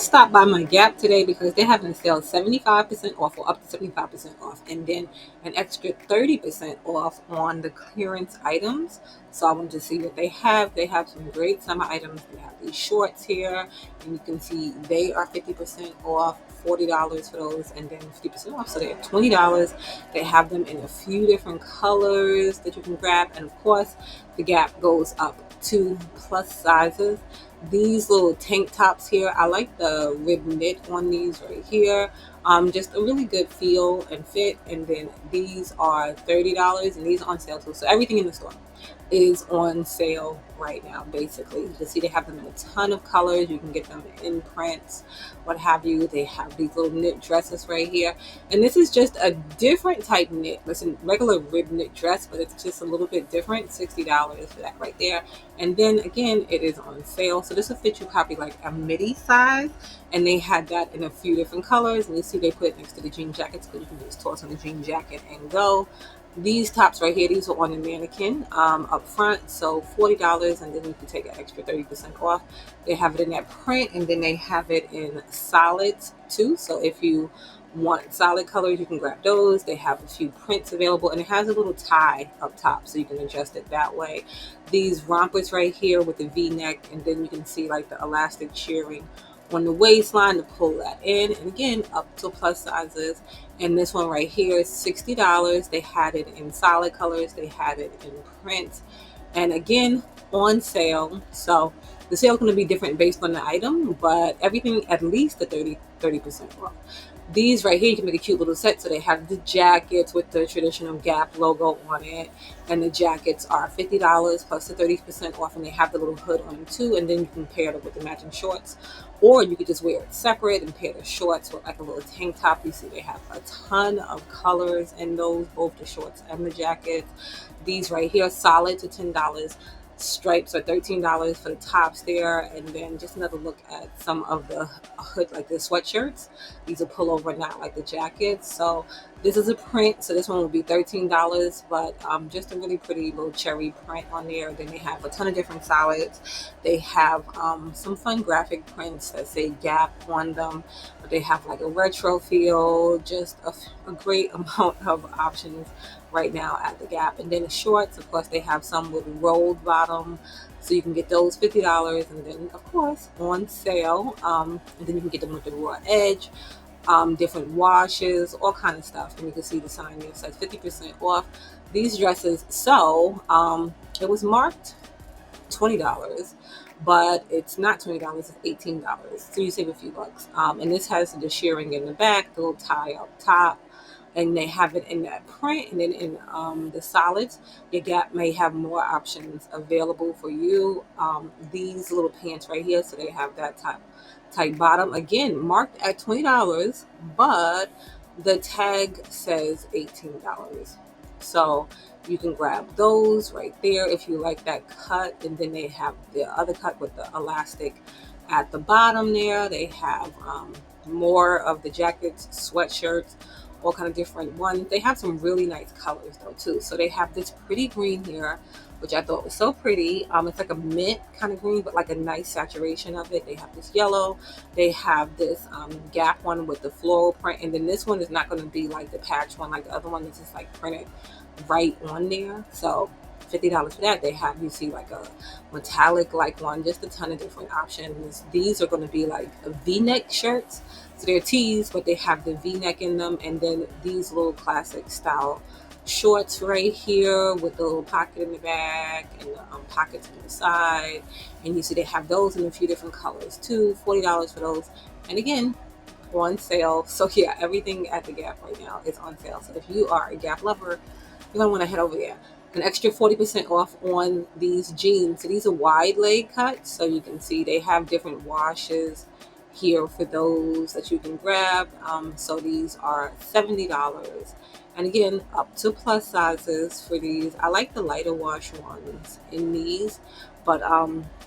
stopped by my Gap today because they're having a sale 75% off or up to 75% off, and then an extra 30% off on the clearance items. So I wanted to see what they have. They have some great summer items. They have these shorts here, and you can see they are 50% off, $40 for those, and then 50% off. So they're $20. They have them in a few different colors that you can grab, and of course, the Gap goes up to plus sizes. These little tank tops here, I like the rib knit on these right here. Just a really good feel and fit. And then these are $30, and these are on sale too. So everything in the store is on sale right now. Basically, you can see they have them in a ton of colors. You can get them in prints, what have you. They have these little knit dresses right here, and this is just a different type knit. Listen, regular rib knit dress, but it's just a little bit different. $60 for that right there. And then again, it is on sale, so this will fit you probably like a midi size, and they had that in a few different colors. And you see they put it next to the jean jackets, because you can just toss on the jean jacket and go. These tops right here, these are on the mannequin up front, so $40, and then you can take an extra 30% off. They have it in that print, and then they have it in solids too. So if you want solid colors, you can grab those. They have a few prints available, and it has a little tie up top, so you can adjust it that way. These rompers right here with the V-neck, and then you can see like the elastic cheering on the waistline to pull that in, and again up to plus sizes. And this one right here is $60. They had it in solid colors, they had it in print, and again on sale. So the sale is going to be different based on the item, but everything at least the 30% off. These right here, you can make a cute little set. So they have the jackets with the traditional Gap logo on it, and the jackets are $50 plus the 30% off, and they have the little hood on them too. And then you can pair it with the matching shorts, or you could just wear it separate and pair the shorts with like a little tank top. You see they have a ton of colors in those, both the shorts and the jackets. These right here, solid to $10. Stripes are $13 for the tops there. And then just another look at some of the hood, like the sweatshirts. These are pullover, not like the jackets. So this is a print, so this one will be $13, but just a really pretty little cherry print on there. Then they have a ton of different solids. They have some fun graphic prints that say Gap on them, but they have like a retro feel. Just a great amount of options right now at the Gap. And then the shorts, of course, they have some with rolled bottom, so you can get those $50, and then of course on sale. And then you can get them with the raw edge, different washes, all kind of stuff. And you can see the sign there says 50% off these dresses. So it was marked $20, but it's not $20, it's $18. So you save a few bucks. And this has the shearing in the back, the little tie up top, and they have it in that print. And then in the solids, your Gap may have more options available for you. These little pants right here, so they have that tight bottom, again marked at $20, but the tag says $18. So you can grab those right there if you like that cut. And then they have the other cut with the elastic at the bottom there. They have more of the jackets, sweatshirts, all kind of different ones. They have some really nice colors though too. So they have this pretty green here, which I thought was so pretty. It's like a mint kind of green, but like a nice saturation of it. They have this yellow. They have this Gap one with the floral print, and then this one is not going to be like the patch one, like the other one is just like printed right on there. So $50 for that. They have, you see, like a metallic like one, just a ton of different options. These are going to be like V-neck shirts, so they're tees, but they have the V-neck in them. And then these little classic style shorts right here with the little pocket in the back and the pockets on the side. And you see they have those in a few different colors too. $40 for those, and again on sale. So yeah, everything at the Gap right now is on sale. So if you are a Gap lover, you're gonna want to head over there. An extra 40% off on these jeans. So these are wide leg cuts, so you can see they have different washes here for those that you can grab. So these are $70, and again up to plus sizes for these. I like the lighter wash ones in these, but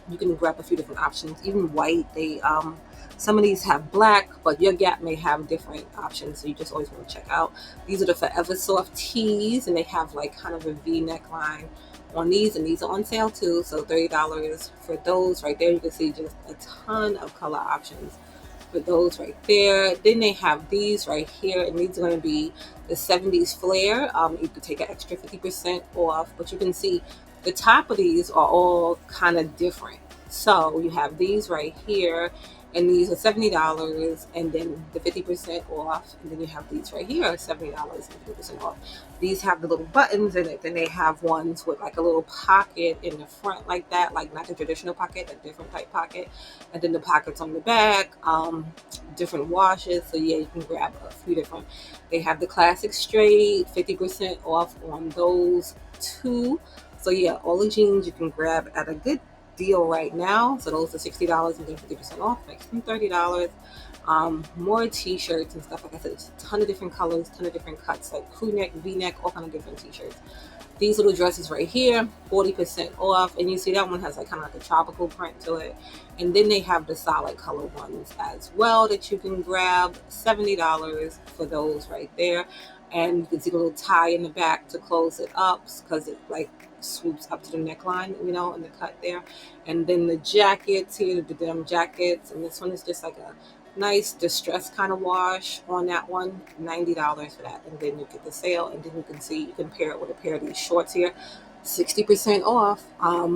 you can grab a few different options, even white. They some of these have black, but your Gap may have different options, so you just always want to check out. These are the Forever Soft tees, and they have like kind of a V neckline on these, and these are on sale too. So $30 for those right there. You can see just a ton of color options for those right there. Then they have these right here, and these are going to be the 70s flare. You could take an extra 50% off, but you can see the top of these are all kind of different. So you have these right here, and these are $70, and then the 50% off, and then you have these right here, $70 and 50% off. These have the little buttons in it. Then they have ones with like a little pocket in the front like that, like not the traditional pocket, a different type pocket, and then the pockets on the back, different washes. So yeah, you can grab a few different. They have the classic straight, 50% off on those too. So yeah, all the jeans you can grab at a good deal right now. So those are $60 and then 50% off, makes them $30. More t-shirts and stuff. Like I said, it's a ton of different colors, ton of different cuts, like crew neck, v-neck, all kind of different t-shirts. These little dresses right here, 40% off, and you see that one has like kind of like a tropical print to it. And then they have the solid color ones as well that you can grab, $70 for those right there. And you can see the little tie in the back to close it up because it like swoops up to the neckline, you know, in the cut there. And then the jackets here, the denim jackets, and this one is just like a nice distressed kind of wash on that one, $90 for that. And then you get the sale, and then you can see you can pair it with a pair of these shorts here, 60% off.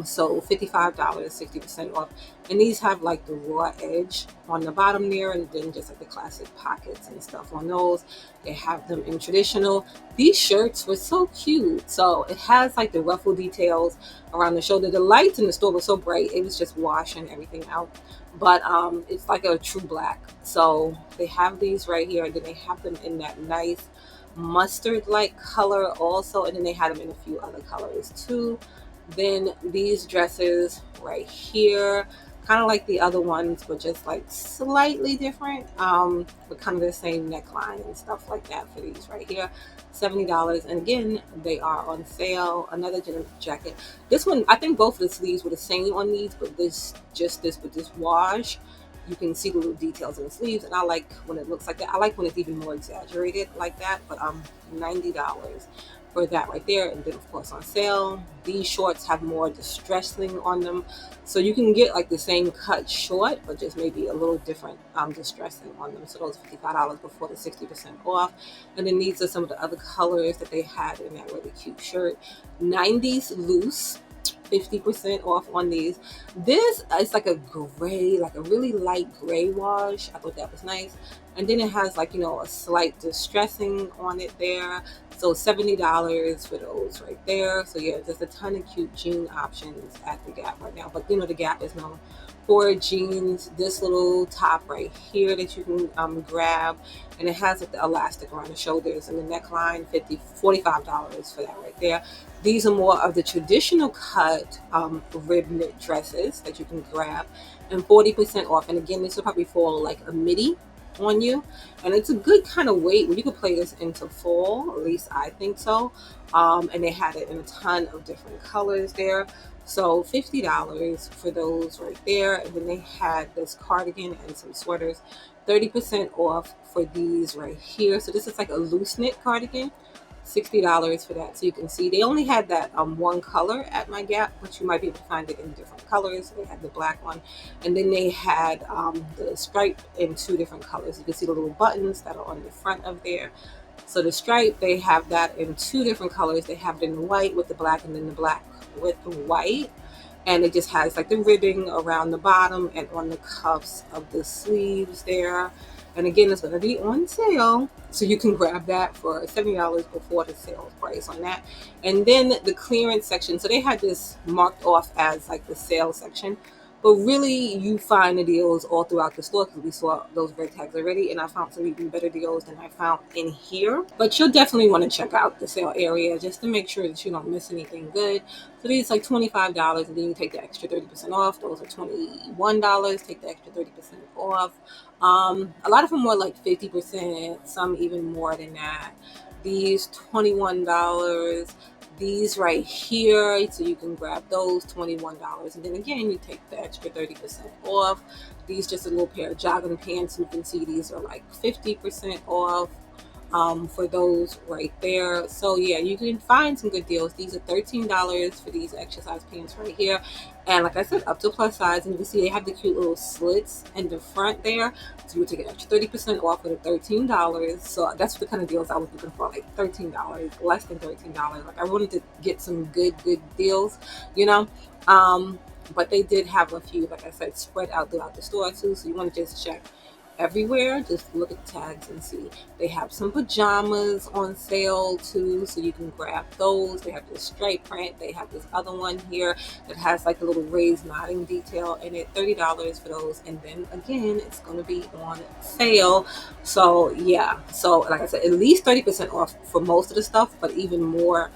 So $55, 60% off. And these have like the raw edge on the bottom there, and then just like the classic pockets and stuff on those. They have them in traditional. These shirts were so cute. So it has like the ruffle details around the shoulder. The lights in the store were so bright, it was just washing everything out. But it's like a true black. So they have these right here, and then they have them in that nice mustard like color also, and then they had them in a few other colors too. Then these dresses right here, kind of like the other ones, but just like slightly different, but kind of the same neckline and stuff like that for these right here, $70. And again, they are on sale. Another denim jacket. This one, I think both of the sleeves were the same on these, but this with this wash, you can see the little details in the sleeves, and I like when it looks like that. I like when it's even more exaggerated like that. But $90 for that right there. And then of course on sale, these shorts have more distressing on them, so you can get like the same cut short, but just maybe a little different distressing on them. So those $55 before the 60% off. And then these are some of the other colors that they had in that really cute shirt. 90s loose, 50% off on these. This is like a gray, like a really light gray wash. I thought that was nice. And then it has like, you know, a slight distressing on it there. So $70 for those right there. So yeah, there's a ton of cute jean options at the Gap right now. But you know, the Gap is known for jeans. This little top right here that you can grab, and it has like the elastic around the shoulders and the neckline, $45 for that right there. These are more of the traditional cut rib knit dresses that you can grab, and 40% off. And again, this will probably fall like a midi on you, and it's a good kind of weight where you could play this into fall, at least I think so. And they had it in a ton of different colors there. So $50 for those right there. And then they had this cardigan and some sweaters, 30% off for these right here. So this is like a loose knit cardigan, $60 for that. So you can see they only had that one color at my Gap, but you might be able to find it in different colors. They had the black one, and then they had the stripe in two different colors. You can see the little buttons that are on the front of there. So the stripe, they have that in two different colors. They have it in the white with the black, and then the black with the white. And it just has like the ribbing around the bottom and on the cuffs of the sleeves there. And again, it's going to be on sale, so you can grab that for $70 before the sale price on that. And then the clearance section, so they had this marked off as like the sale section, but really you find the deals all throughout the store, because we saw those red tags already, and I found some even better deals than I found in here. But you'll definitely want to check out the sale area just to make sure that you don't miss anything good. So these like $25, and then you take the extra 30% off. Those are $21. Take the extra 30% off. A lot of them were like 50%, some even more than that. These $21. These right here, so you can grab those, $21. And then again, you take the extra 30% off. These just a little pair of jogging pants. You can see these are like 50% off. for those right there. So yeah, you can find some good deals. These are $13 for these exercise pants right here. And like I said, up to plus size. And you can see they have the cute little slits in the front there. So you take an extra 30% off of the $13. So that's the kind of deals I was looking for, like $13, less than $13. Like I wanted to get some good deals, you know. But they did have a few, like I said, spread out throughout the store too. So you want to just check everywhere. Just look at the tags and see. They have some pajamas on sale too, so you can grab those. They have this stripe print. They have this other one here that has like a little raised knotting detail in it. $30 for those, and then again, it's going to be on sale. So yeah, so like I said, at least 30% off for most of the stuff, but even more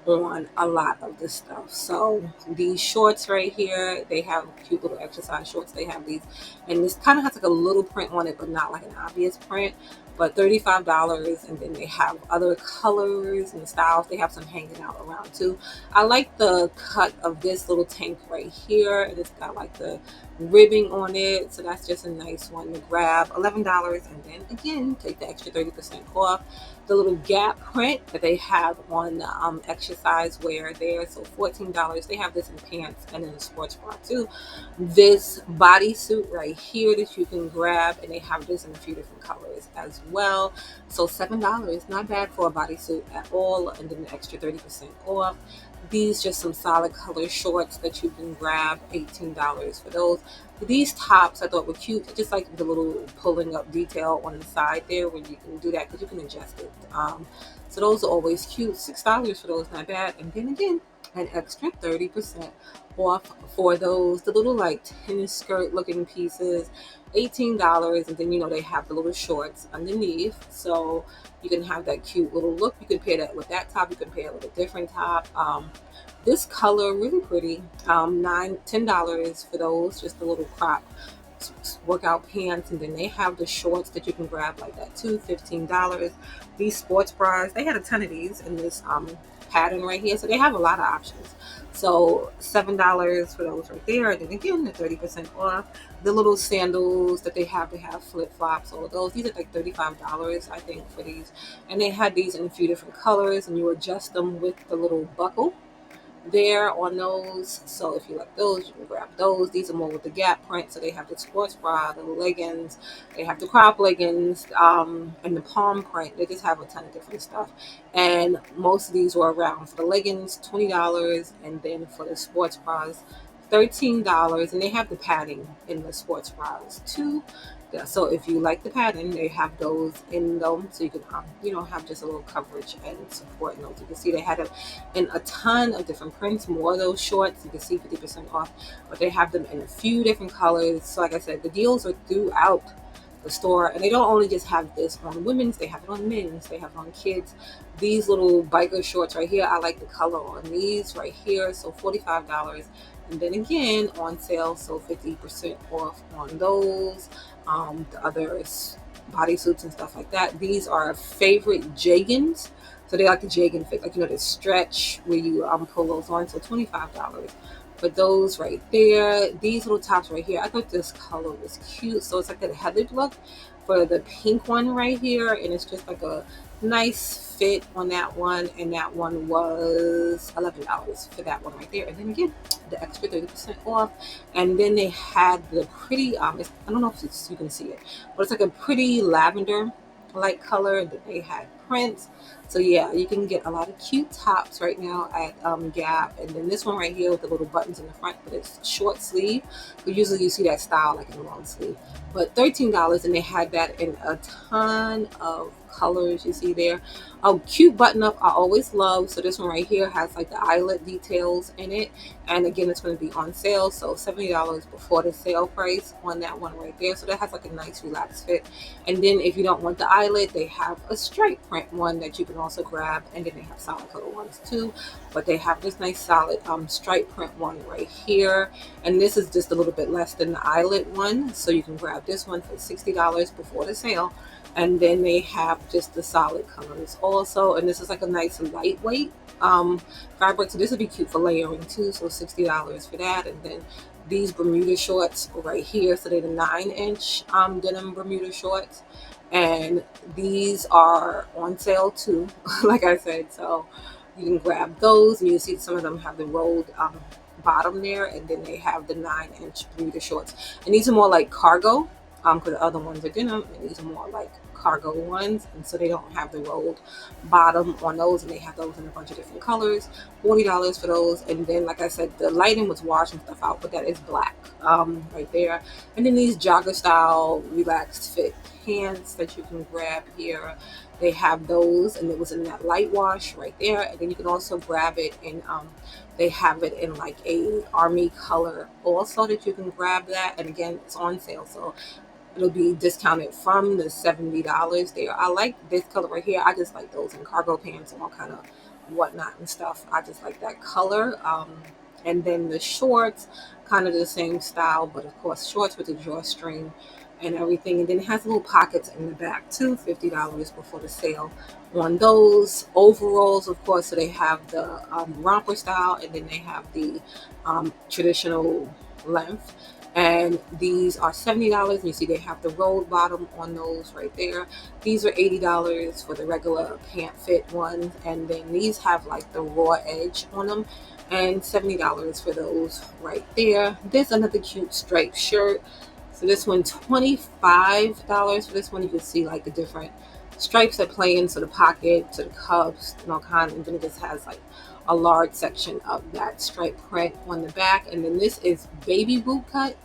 on a lot of this stuff. So these shorts right here, they have cute little exercise shorts. They have these, and this kind of has like a little print on it, but not like an obvious print. But $35, and then they have other colors and styles. They have some hanging out around too. I like the cut of this little tank right here, and it's got like the ribbing on it, so that's just a nice one to grab. $11, and then again, take the extra 30% off. The little Gap print that they have on the exercise wear there, so $14. They have this in pants and in the sports bra too. This bodysuit right here that you can grab, and they have this in a few different colors as well. So $7, not bad for a bodysuit at all, and then the extra 30% off. These just some solid color shorts that you can grab, $18 for those. These tops I thought were cute, just like the little pulling up detail on the side there when you can do that because you can adjust it. So those are always cute. $6 for those, not bad. And then again, an extra 30% off for those, the little like tennis skirt looking pieces, $18. And then they have the little shorts underneath, so you can have that cute little look. You can pair that with that top, you can pair it with a different top. This color really pretty. $10 for those, just the little crop workout pants. And then they have the shorts that you can grab like that too, $15. These sports bras, they had a ton of these in this pattern right here, so they have a lot of options. So $7 for those right there. And then again, the 30% off. The little sandals that they have flip-flops, all of those. These are like $35, I think, for these. And they had these in a few different colors, and you adjust them with the little buckle there on those. So if you like those, you can grab those. These are more with the Gap print. So they have the sports bra, the leggings, they have the crop leggings, and the palm print. They just have a ton of different stuff. And most of these were around. For the leggings, $20, and then for the sports bras, $13. And they have the padding in the sports bras too. Yeah, so if you like the pattern, they have those in them, so you can have just a little coverage and support in those. You can see they had them in a ton of different prints. More of those shorts, you can see 50% off, but they have them in a few different colors. So like I said, the deals are throughout the store, and they don't only just have this on women's, they have it on men's, they have it on kids. These little biker shorts right here, I like the color on these right here, so $45. And then again on sale, so 50% off on those. The others, bodysuits and stuff like that. These are favorite jeggings, so they like the jegging fit, like the stretch where you pull those on. So $25 for those right there. These little tops right here, I thought this color was cute, so it's like a heathered look for the pink one right here, and it's just like a nice fit on that one, and that one was $11 for that one right there. And then again, the extra 30% off. And then they had the pretty I don't know if you can see it, but it's like a pretty lavender light color that they had prints. So yeah, you can get a lot of cute tops right now at Gap. And then this one right here with the little buttons in the front, but it's short sleeve, but usually you see that style like in the long sleeve. But $13, and they had that in a ton of colors. You see there. A cute button up I always love. So this one right here has like the eyelet details in it, and again, it's going to be on sale, so $70 before the sale price on that one right there. So that has like a nice relaxed fit. And then if you don't want the eyelet, they have a stripe print one that you can also grab, and then they have solid color ones too, but they have this nice solid stripe print one right here, and this is just a little bit less than the eyelet one, so you can grab this one for $60 before the sale. And then they have just the solid colors also, and this is like a nice lightweight fabric, so this would be cute for layering too, so $60 for that. And then these Bermuda shorts right here. So they're the 9-inch denim Bermuda shorts, and these are on sale too. Like I said, so you can grab those, and you see some of them have the rolled bottom there, and then they have the 9-inch Bermuda shorts, and these are more like cargo, because the other ones are denim, and these are more like cargo ones, and so they don't have the rolled bottom on those, and they have those in a bunch of different colors. $40 for those. And then, like I said, the lighting was washing stuff out, but that is black right there. And then these jogger style relaxed fit pants that you can grab here, they have those, and it was in that light wash right there. And then you can also grab it in they have it in like a army color also, that you can grab that, and again, it's on sale, so it'll be discounted from the $70 there. I like this color right here. I just like those in cargo pants and all kind of whatnot and stuff. I just like that color. And then the shorts, kind of the same style, but of course shorts with the drawstring and everything. And then it has little pockets in the back too. $50 before the sale on those. Overalls, of course, so they have the romper style, and then they have the traditional length, and these are $70. And you see they have the rolled bottom on those right there. These are $80 for the regular pant fit ones, and then these have like the raw edge on them, and $70 for those right there. This another cute striped shirt. So this one $25 for this one. You can see like the different stripes that play into the pocket, to the cuffs, and all kind. And then it just has like a large section of that stripe print on the back. And then this is baby boot cut,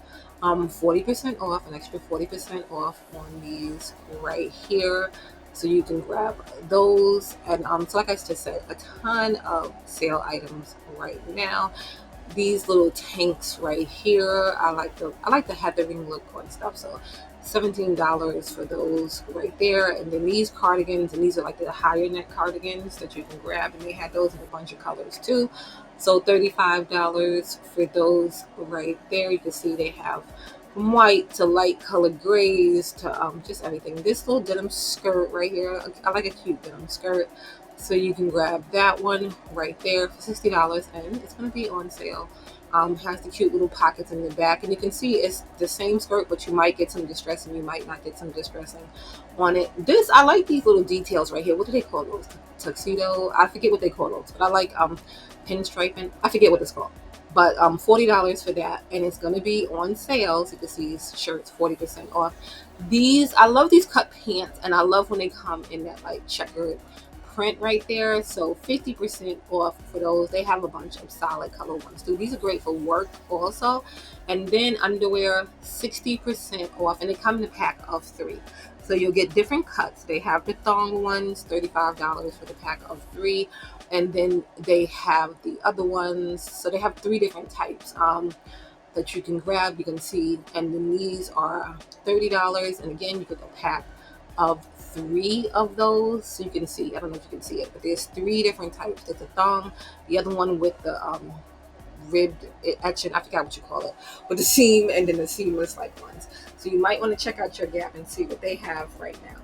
40% off, an extra 40% off on these right here. So you can grab those. And so like I just said, a ton of sale items right now. These little tanks right here, I like the heathering look on stuff. So $17 for those right there. And then these cardigans, and these are like the higher neck cardigans that you can grab, and they had those in a bunch of colors too. So $35 for those right there. You can see they have from white to light colored grays to just everything. This little denim skirt right here, I like a cute denim skirt. So you can grab that one right there for $60, and it's going to be on sale. Has the cute little pockets in the back, and you can see it's the same skirt, but you might get some distressing, you might not get some distressing on it. This, I like these little details right here. What do they call those? Tuxedo? I forget what they call those, but I like pinstriping. I forget what it's called. But $40 for that, and it's going to be on sale. So you can see these shirts 40% off. These, I love these cut pants, and I love when they come in that like checkered print right there. So 50% off for those. They have a bunch of solid color ones too. These are great for work also. And then underwear, 60% off, and they come in a pack of 3. So you'll get different cuts. They have the thong ones, $35 for the pack of 3. And then they have the other ones. So they have 3 different types that you can grab. You can see, and then these are $30. And again, you get a pack of 3 of those. So you can see, I don't know if you can see it, but there's 3 different types. There's a thong, the other one with the ribbed etching, I forgot what you call it, with the seam, and then the seamless like ones. So you might want to check out your Gap and see what they have right now.